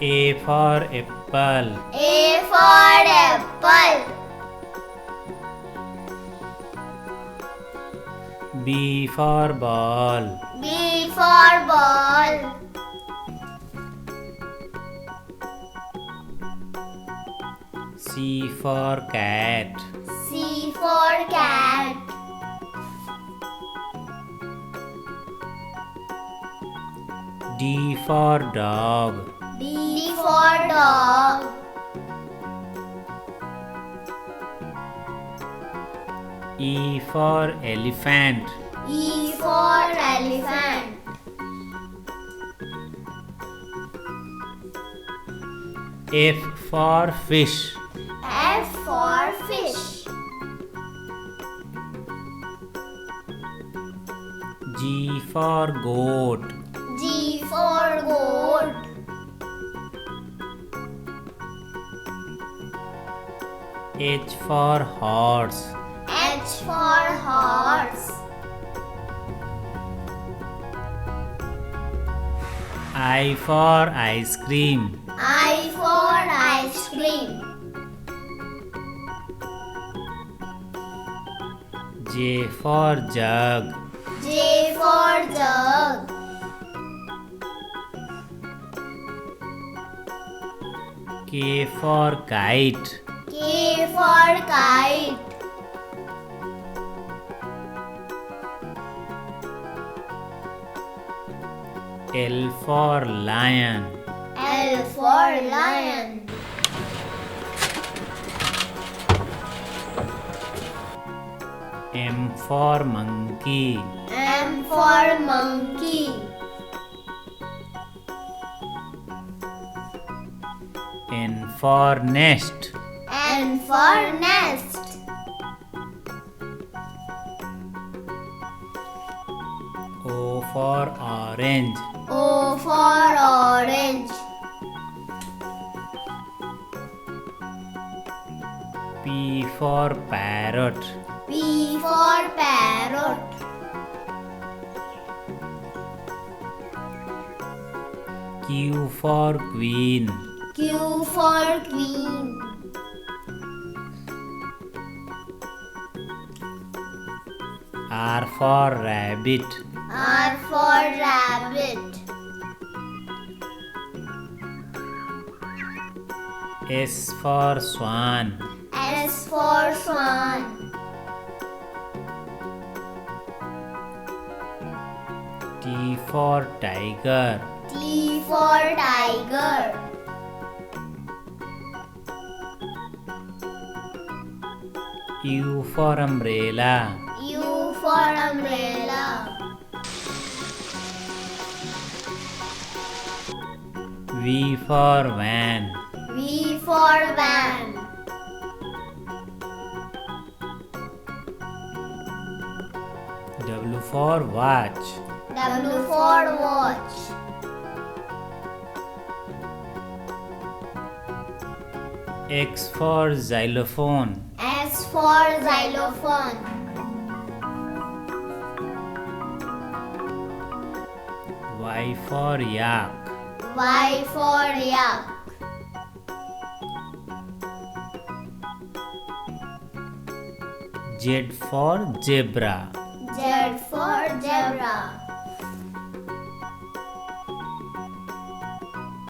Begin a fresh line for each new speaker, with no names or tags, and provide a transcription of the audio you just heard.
A for apple.
A for apple.
B for ball.
B for ball.
C for cat.
C for cat.
D for dog.
D for dog.
E for elephant.
E for elephant.
F for fish.
F for fish.
G for goat.
G for goat.
H for horse.
H for horse.
I for ice cream.
I for ice cream.
J for jug.
J for jug.
K for kite.
K for kite.
L for lion.
L for lion.
M for monkey.
M for monkey.
N for nest.
N for nest.
O for orange.
O for orange.
P for parrot.
P for parrot.
Q for queen.
Q for queen.
R for rabbit.
R for rabbit.
S for swan.
S for swan.
T for tiger.
T for tiger.
U for umbrella.
U for umbrella.
V for van.
V for van.
W for watch.
W for watch.
X for xylophone.
S for xylophone.
Y for yak.
Y for yak.
Z for zebra.
Z for zebra.